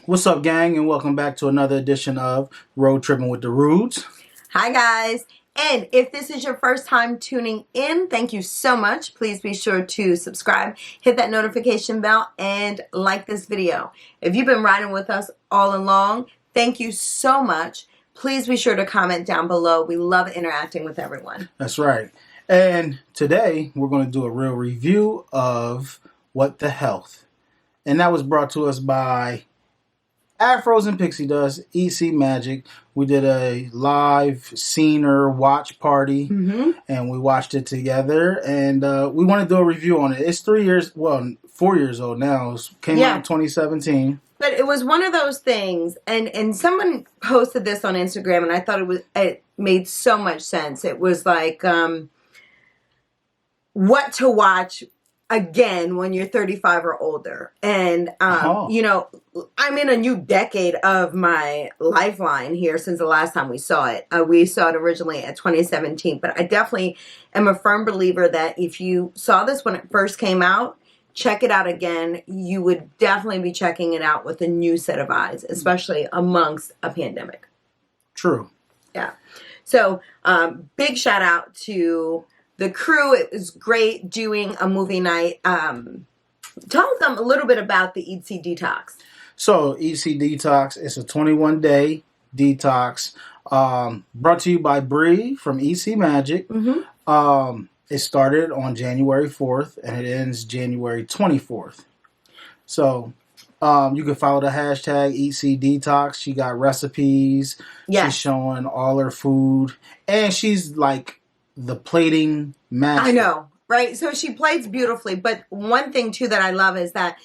What's up, gang, and welcome back to another edition of Road Trippin' with the Rudes. Hi, guys. And if this is your first time tuning in, thank you so much. Please be sure to subscribe, hit that notification bell, and like this video. If you've been riding with us all along, thank you so much. Please be sure to comment down below. We love interacting with everyone. That's right. And today, we're going to do a real review of What the Health. And that was brought to us by Afros and Pixie Dust, EC Magic. We did a live scener watch party, and we watched it together. And we want to do a review on it. It's 4 years old now. It came out in 2017. But it was one of those things, and someone posted this on Instagram, and I thought it made so much sense. It was like what to watch again when you're 35 or older. And, you know, I'm in a new decade of my lifeline here since the last time we saw it. We saw it originally at 2017, but I definitely am a firm believer that if you saw this when it first came out, check it out again. You would definitely be checking it out with a new set of eyes, especially amongst a pandemic. True. Yeah. So, big shout out to the crew. It was great doing a movie night. Tell them a little bit about the EC Detox. So, EC Detox is a 21-day detox brought to you by Beeze from EC Magic. It started on January 4th and it ends January 24th. So, you can follow the hashtag EC Detox. She got recipes. She's showing all her food. And she's like the plating master. I know, right? So she plates beautifully. But one thing, too, that I love is that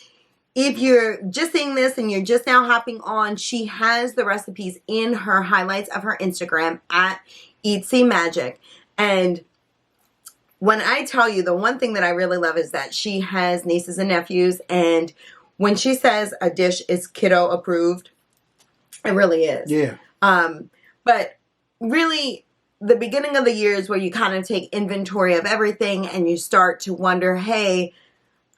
if you're just seeing this and you're just now hopping on, she has the recipes in her highlights of her Instagram at EC Magic. And when I tell you, the one thing that I really love is that she has nieces and nephews. And when she says a dish is kiddo approved, it really is. Yeah. But really, the beginning of the year is where you kind of take inventory of everything and you start to wonder, hey,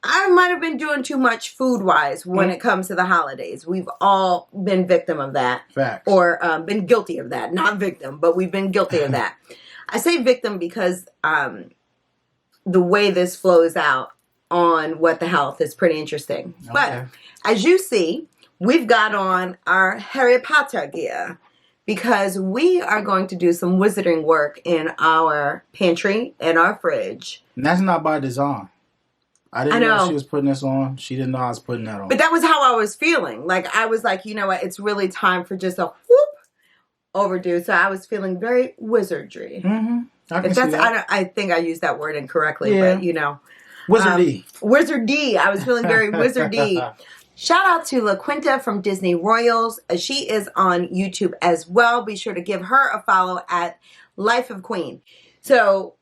I might have been doing too much food-wise when it comes to the holidays. We've all been victim of that. Facts. Or been guilty of that. Not victim, but we've been guilty of that. I say victim because the way this flows out on What the Health is pretty interesting. Okay. But as you see, we've got on our Harry Potter gear because we are going to do some wizarding work in our pantry and our fridge. And that's not by design. I didn't know she was putting this on. She didn't know I was putting that on. But that was how I was feeling. Like, I was like, you know what? It's really time for just a whoop overdue. So I was feeling very wizardry. I can see that. I think I used that word incorrectly, but you know. Wizardy. Wizardy. I was feeling very wizardy. Shout out to La Quinta from Disney Royals. She is on YouTube as well. Be sure to give her a follow at Life of Queen. So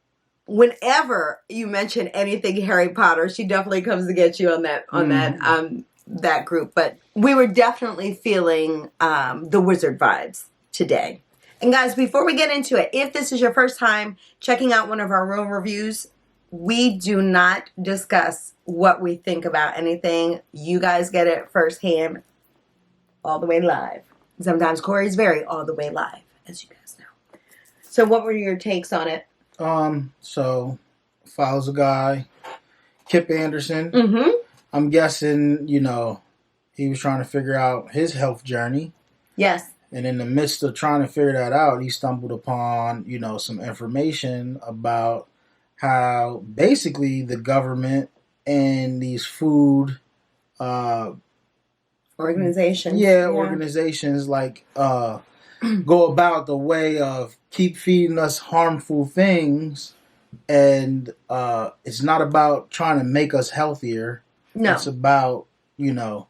whenever you mention anything Harry Potter, she definitely comes to get you on that group. But we were definitely feeling the wizard vibes today. And guys, before we get into it, if this is your first time checking out one of our room reviews, we do not discuss what we think about anything. You guys get it firsthand, all the way live. Sometimes Corey's very all the way live, as you guys know. So what were your takes on it? So follows a guy, Kip Anderson. I'm guessing, you know, he was trying to figure out his health journey. Yes. And in the midst of trying to figure that out, he stumbled upon, you know, some information about how basically the government and these food organizations. Organizations like go about the way of keep feeding us harmful things, and it's not about trying to make us healthier. No. It's about, you know,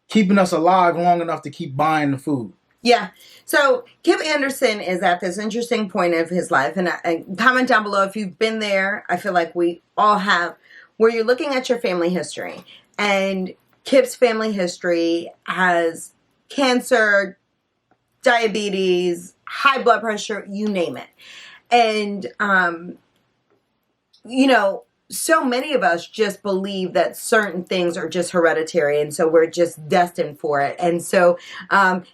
keeping us alive long enough to keep buying the food. Yeah. So Kip Anderson is at this interesting point of his life. And comment down below if you've been there. I feel like we all have, where you're looking at your family history. And Kip's family history has cancer, diabetes, high blood pressure, you name it. And, you know, so many of us just believe that certain things are just hereditary, and so we're just destined for it. And so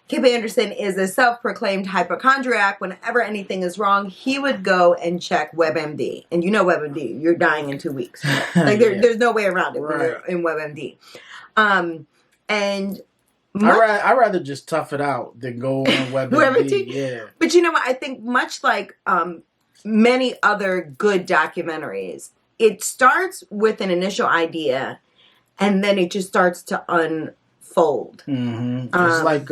Kip Anderson is a self-proclaimed hypochondriac. Whenever anything is wrong, he would go and check WebMD. And you know WebMD, you're dying in 2 weeks. Like there's no way around it when you're in WebMD. And I'd rather just tough it out than go on WebMD. Yeah. But you know what? I think much like many other good documentaries, it starts with an initial idea, and then it just starts to unfold. Mm-hmm. It's like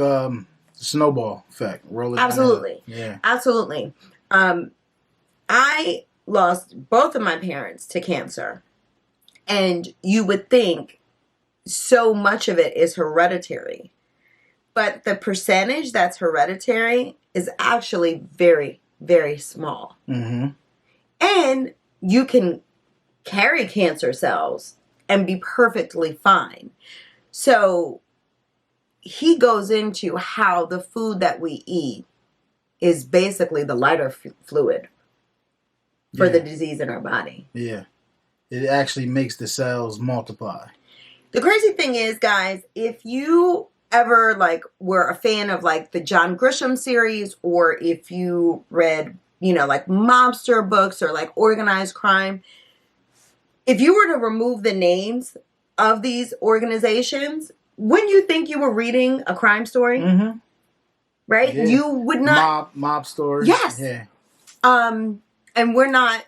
snowball effect. Rolling. Absolutely. Yeah. Absolutely. I lost both of my parents to cancer, and you would think so much of it is hereditary, but the percentage that's hereditary is actually very, very small. Mm-hmm. And you can carry cancer cells and be perfectly fine. So he goes into how the food that we eat is basically the lighter fluid for the disease in our body. Yeah. It actually makes the cells multiply. The crazy thing is, guys, if you ever were a fan of the John Grisham series, or if you read, mobster books or organized crime, if you were to remove the names of these organizations, wouldn't you think you were reading a crime story? Mm-hmm. Right? Yeah. You would not. Mob stories. Yes. Yeah. And we're not,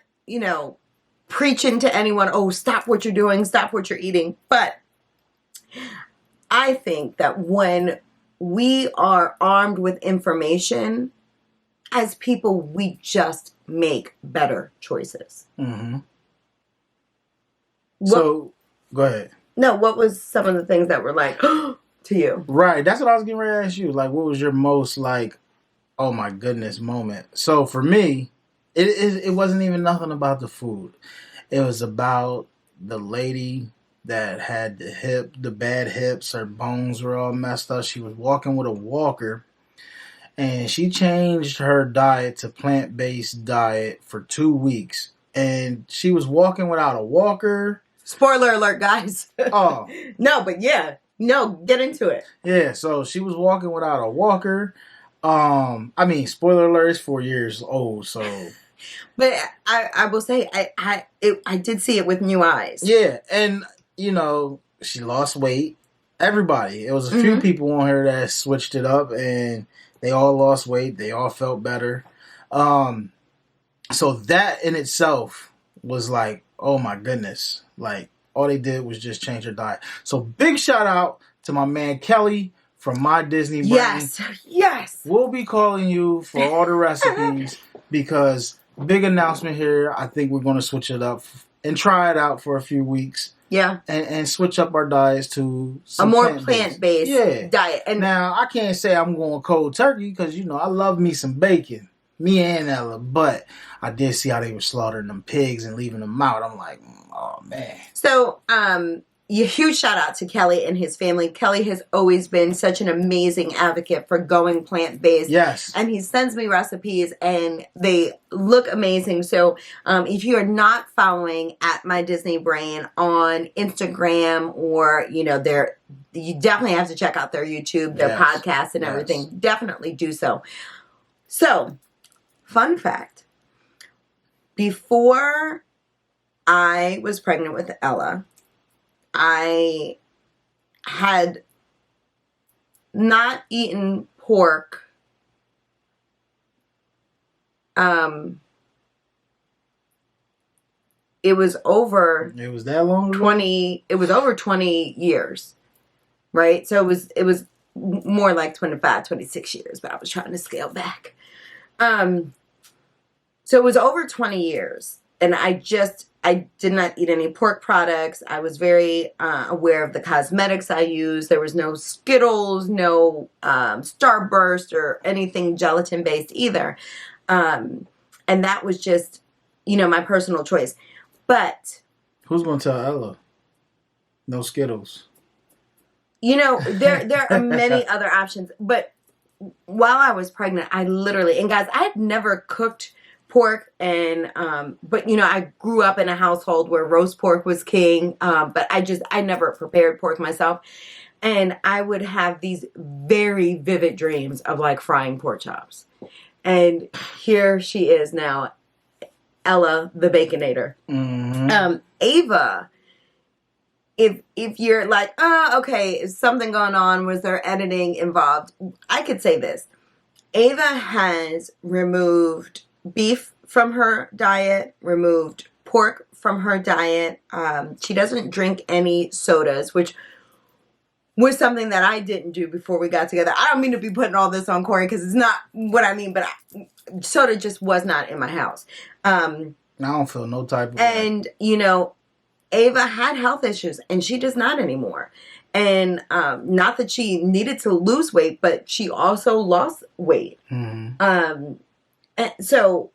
preaching to anyone, oh, stop what you're doing, stop what you're eating. But I think that when we are armed with information, as people, we just make better choices. Mm-hmm. So, go ahead. No, what was some of the things that were to you? Right. That's what I was getting ready to ask you. What was your most oh my goodness moment? So for me, it wasn't even nothing about the food. It was about the lady that had the bad hips. Her bones were all messed up. She was walking with a walker, and she changed her diet to plant-based diet for 2 weeks. And she was walking without a walker. Spoiler alert, guys. Oh. No, but yeah. No, get into it. Yeah, so she was walking without a walker. Spoiler alert, it's 4 years old, so. But I will say, I did see it with new eyes. Yeah, and, she lost weight. Everybody. It was a few people on her that switched it up, and they all lost weight. They all felt better. So that in itself was oh my goodness. All they did was just change their diet. So big shout out to my man Kelly from My Disney Brain. Yes. We'll be calling you for all the recipes because big announcement here. I think we're going to switch it up and try it out for a few weeks. Yeah. And switch up our diets to a more plant-based diet. And now I can't say I'm going cold turkey because, I love me some bacon. Me and Ella, but I did see how they were slaughtering them pigs and leaving them out. I'm like, oh man. So, a huge shout out to Kelly and his family. Kelly has always been such an amazing advocate for going plant-based. Yes. And he sends me recipes and they look amazing. So, if you are not following at My Disney Brain on Instagram or, you definitely have to check out their YouTube, their podcast and everything. Definitely do so. So, fun fact, before I was pregnant with Ella, I had not eaten pork. It was that long ago? 20. It was over 20 years, right? So it was more like 25, 26 years, but I was trying to scale back. So it was over 20 years, and I did not eat any pork products. I was very aware of the cosmetics I used. There was no Skittles, no Starburst, or anything gelatin-based either. And that was just, my personal choice. But who's going to tell Ella? No Skittles. There are many other options. But while I was pregnant, I literally, and guys, I had never cooked pork, and but I grew up in a household where roast pork was king, but I never prepared pork myself, and I would have these very vivid dreams of like frying pork chops. And here she is now, Ella the Baconator. Ava, if you're like, okay, is something going on? Was there editing involved? I could say this. Ava has removed beef from her diet, removed pork from her diet. She doesn't drink any sodas, which was something that I didn't do before we got together. I don't mean to be putting all this on Corey because it's not what I mean, but soda just was not in my house. I don't feel no type of way. And, Ava had health issues, and she does not anymore. And not that she needed to lose weight, but she also lost weight. And so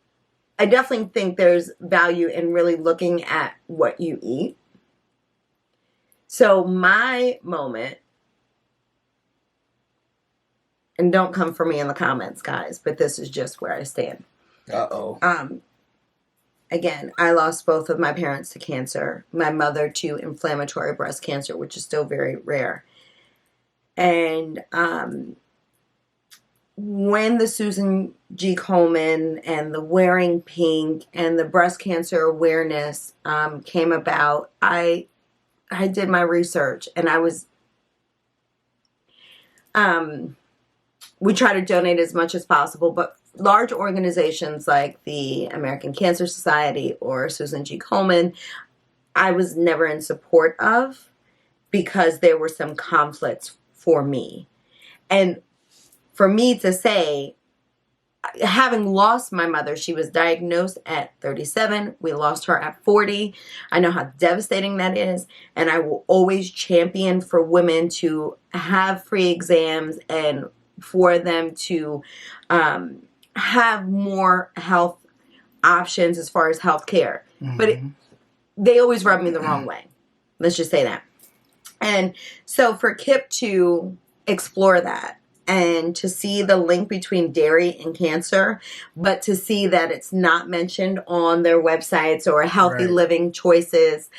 I definitely think there's value in really looking at what you eat. So my moment, and don't come for me in the comments, guys, but this is just where I stand. Again, I lost both of my parents to cancer. My mother to inflammatory breast cancer, which is still very rare. And when the Susan G. Komen and the wearing pink and the breast cancer awareness came about, I did my research, and I was we try to donate as much as possible, but large organizations like the American Cancer Society or Susan G. Komen, I was never in support of because there were some conflicts for me. And for me to say, having lost my mother, she was diagnosed at 37. We lost her at 40. I know how devastating that is. And I will always champion for women to have free exams and for them to have more health options as far as health care. But they always rub me the wrong way. Let's just say that. And so for Kip to explore that and to see the link between dairy and cancer, but to see that it's not mentioned on their websites or healthy living choices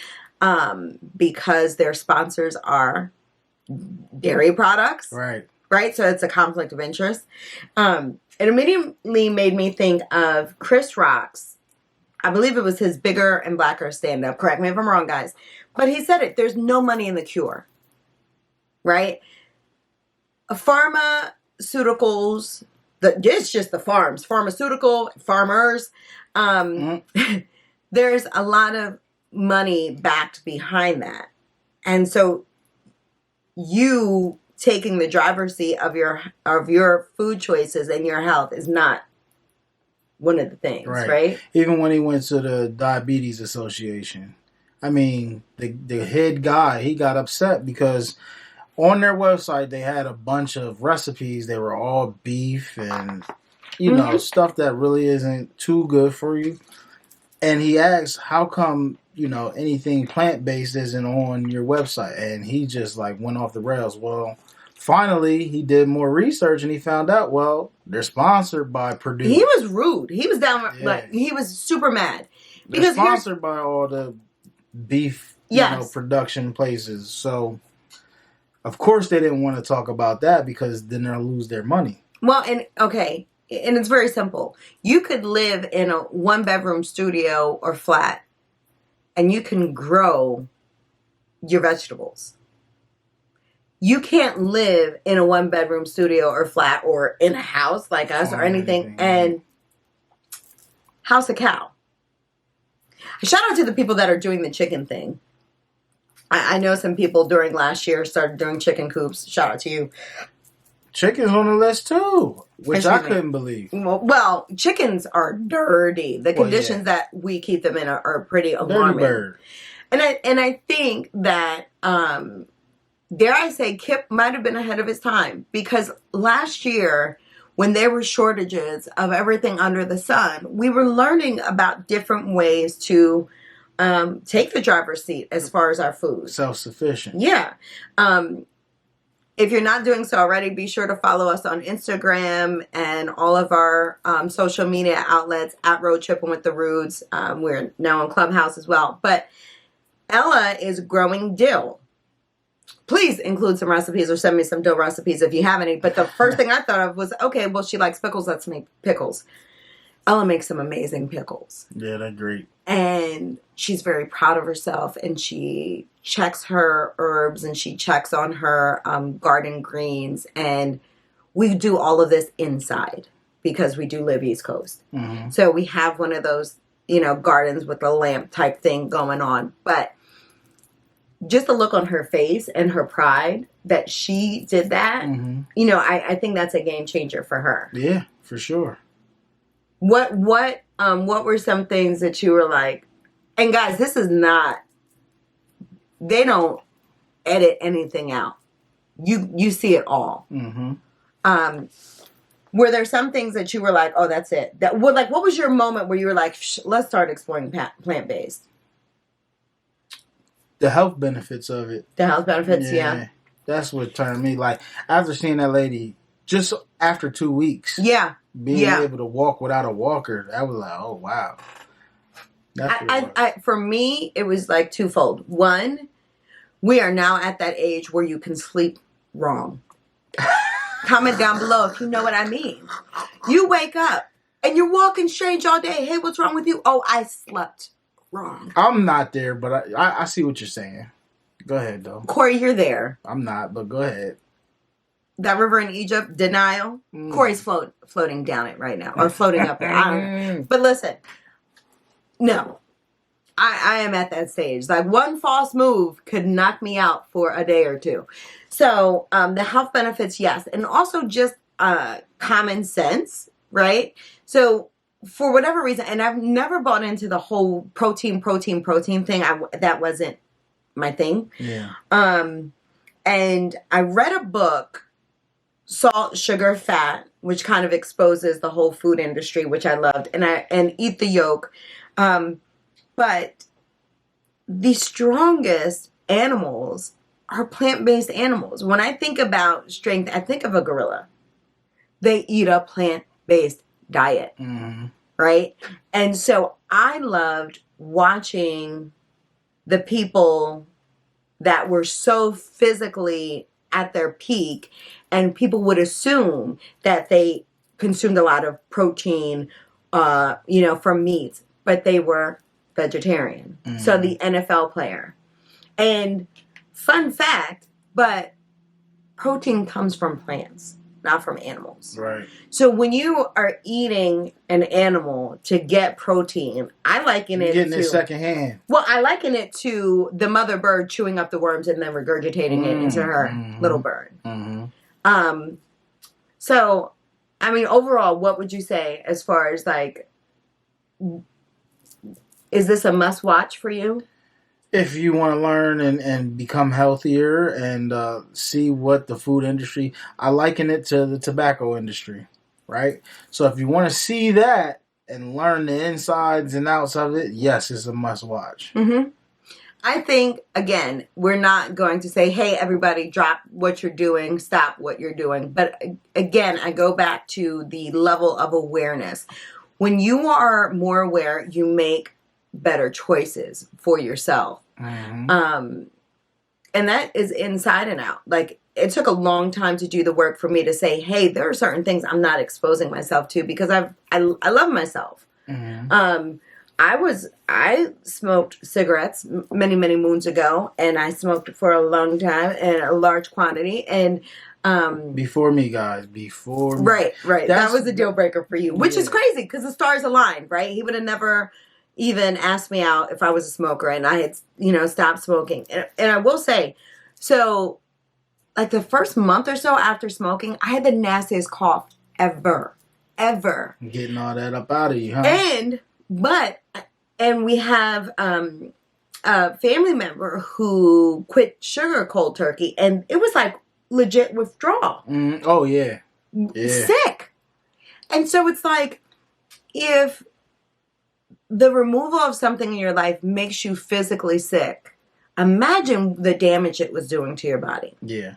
because their sponsors are dairy products. Right? So it's a conflict of interest. It immediately made me think of Chris Rock's, I believe it was his Bigger and Blacker stand-up. Correct me if I'm wrong, guys. But he said it. There's no money in the cure. Right? Pharmaceuticals, it's just the farms. Pharmaceutical, farmers. There's a lot of money backed behind that. And so you taking the driver's seat of your food choices and your health is not one of the things, right? Even when he went to the Diabetes Association, I mean, the head guy, he got upset because on their website they had a bunch of recipes. They were all beef and stuff that really isn't too good for you. And he asked, how come anything plant-based isn't on your website? And he just went off the rails. Well, finally, he did more research and he found out, they're sponsored by Purdue. He was rude. He was down, he was super mad. They're sponsored by all the beef production places. So, of course, they didn't want to talk about that because then they'll lose their money. Well, and it's very simple. You could live in a one-bedroom studio or flat and you can grow your vegetables. You can't live in a one-bedroom studio or flat or in a house like us or anything and house a cow. Shout out to the people that are doing the chicken thing. I know some people during last year started doing chicken coops. Shout out to you. Chicken's on the list too, which I couldn't believe. Well, chickens are dirty. The conditions that we keep them in are pretty alarming. Dirty bird. And I think that dare I say, Kip might have been ahead of his time because last year, when there were shortages of everything under the sun, we were learning about different ways to take the driver's seat as far as our food. Self-sufficient. Yeah. If you're not doing so already, be sure to follow us on Instagram and all of our social media outlets at Road Trippin with the Rudes. We're now on Clubhouse as well. But Ella is growing dill. Please include some recipes or send me some dill recipes if you have any. But the first thing I thought of was, okay, well, she likes pickles. Let's make pickles. Ella makes some amazing pickles. Yeah, they're great. And she's very proud of herself, and she checks her herbs and she checks on her garden greens. And we do all of this inside because we do live East Coast. Mm-hmm. So we have one of those, gardens with a lamp type thing going on. But just the look on her face and her pride that she did that, mm-hmm. I think that's a game changer for her. Yeah, for sure. What were some things that you were like, and guys, this is not, they don't edit anything out. You see it all. Mm-hmm. Were there some things that you were like, oh, that's it? What was your moment where you were like, let's start exploring plant-based? The health benefits of it. The health benefits, yeah. That's what turned me. Like, after seeing that lady, just after 2 weeks. Yeah. Being able to walk without a walker, I was like, oh, wow. For me, it was like twofold. One, we are now at that age where you can sleep wrong. Comment down below if you know what I mean. You wake up and you're walking strange all day. Hey, what's wrong with you? Oh, I slept wrong. I'm not there, but I see what you're saying. Go ahead, though. Corey, you're there. I'm not, but go ahead. That river in Egypt, denial. Corey's floating down it right now. Or floating up it. I don't know. But listen. No. I am at that stage. Like, one false move could knock me out for a day or two. So, the health benefits, yes. And also just common sense, right? So, for whatever reason, and I've never bought into the whole protein thing. That wasn't my thing. Yeah. And I read a book, Salt, Sugar, Fat, which kind of exposes the whole food industry, which I loved, and Eat the Yolk. But the strongest animals are plant-based animals. When I think about strength, I think of a gorilla. They eat a plant-based diet, right? And so I loved watching the people that were so physically at their peak, and people would assume that they consumed a lot of protein, from meats, but they were vegetarian. Mm-hmm. So the NFL player. And fun fact, but protein comes from plants, not from animals. Right. So when you are eating an animal to get protein, I liken it getting to... it secondhand. Well, I liken it to the mother bird chewing up the worms and then regurgitating it into her little bird. Mm-hmm. So, I mean, overall, what would you say as far as, like, is this a must-watch for you? If you want to learn and become healthier and see what the food industry, I liken it to the tobacco industry, right? So if you want to see that and learn the insides and outs of it, yes, it's a must-watch. Mm-hmm. I think, again, we're not going to say, hey, everybody, drop what you're doing, stop what you're doing. But again, I go back to the level of awareness. When you are more aware, you make better choices for yourself. Mm-hmm. And that is inside and out. Like, it took a long time to do the work for me to say, hey, there are certain things I'm not exposing myself to because I love myself. Mm-hmm. I smoked cigarettes many, many moons ago, and I smoked for a long time in a large quantity. And before me, guys, before me. Right. That was a deal breaker for you, which is crazy because the stars aligned, right? He would have never even asked me out if I was a smoker and I had, stopped smoking. And I will say, so like the first month or so after smoking, I had the nastiest cough ever. Getting all that up out of you, huh? And we have a family member who quit sugar cold turkey, and it was like legit withdrawal. Oh, yeah. Sick. And so it's like, if the removal of something in your life makes you physically sick, imagine the damage it was doing to your body. Yeah.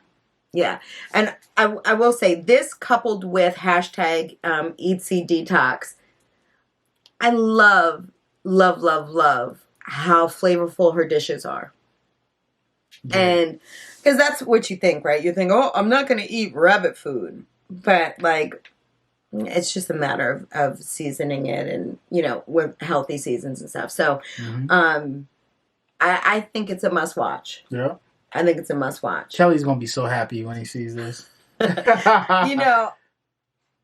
Yeah. And I will say this coupled with hashtag Eat See Detox. I love how flavorful her dishes are. Yeah. And because that's what you think, right? You think, oh, I'm not going to eat rabbit food. But like, it's just a matter of seasoning it and, you know, with healthy seasons and stuff. So I think it's a must watch. Yeah. I think it's a must watch. Kelly's going to be so happy when he sees this. You know,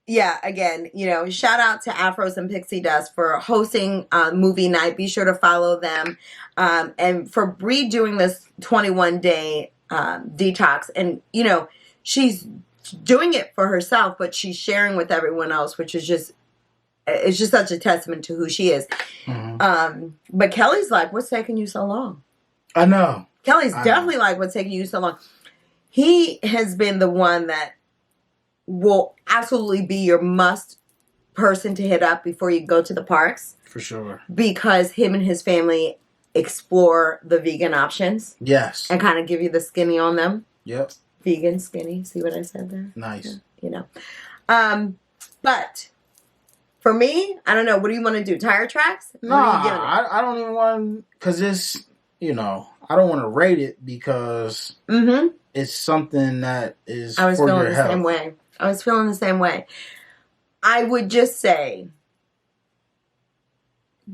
yeah, again, you know, shout out to Afros and Pixie Dust for hosting movie night. Be sure to follow them. And for Bree doing this 21-day detox. And, you know, she's doing it for herself, but she's sharing with everyone else, which is just, it's just such a testament to who she is. But Kelly's like, what's taking you so long? I know. Kelly's definitely like, what's taking you so long? He has been the one that will absolutely be your must person to hit up before you go to the parks. For sure. Because him and his family explore the vegan options. Yes. And kind of give you the skinny on them. Yep. Vegan skinny. See what I said there? Nice. Yeah, you know. But for me, I don't know. What do you want to do? Tire tracks? Nah, I don't even want, because it's, you know, I don't want to rate it because it's something that is for your health. I was feeling the same way. I was feeling the same way. I would just say,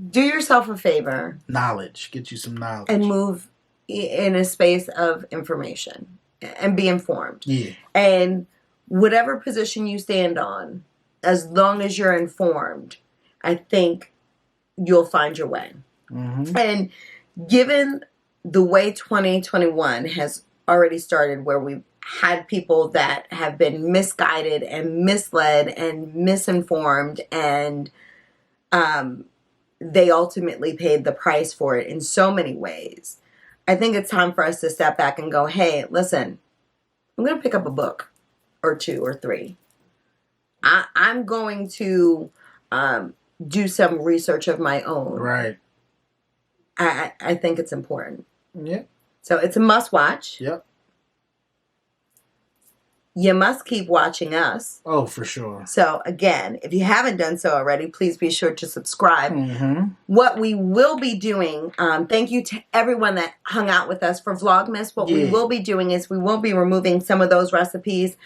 do yourself a favor. Knowledge. Get you some knowledge. And move in a space of information. And be informed. Yeah. And whatever position you stand on, as long as you're informed, I think you'll find your way. And given the way 2021 has already started, where we've had people that have been misguided and misled and misinformed, and they ultimately paid the price for it in so many ways, I think it's time for us to step back and go, hey, listen, I'm going to pick up a book or two or three. I'm going to do some research of my own. Right. I think it's important. Yeah. So it's a must watch. Yep. You must keep watching us. Oh, for sure. So again, if you haven't done so already, please be sure to subscribe. What we will be doing, thank you to everyone that hung out with us for Vlogmas. What we will be doing is we will be removing some of those recipes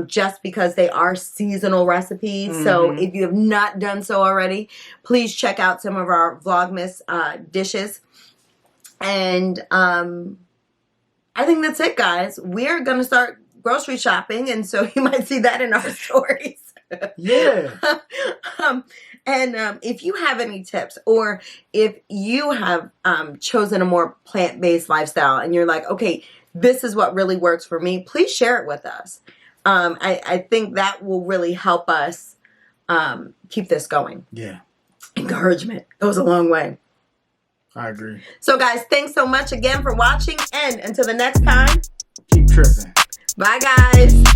just because they are seasonal recipes. So if you have not done so already, please check out some of our Vlogmas dishes. And I think that's it, guys. We're going to start grocery shopping, and so you might see that in our stories. Yeah. And if you have any tips, or if you have chosen a more plant-based lifestyle and you're like, okay, this is what really works for me, please share it with us. I think that will really help us keep this going. Yeah. Encouragement goes a long way. I agree. So guys, thanks so much again for watching, and until the next time, keep tripping. Bye, guys.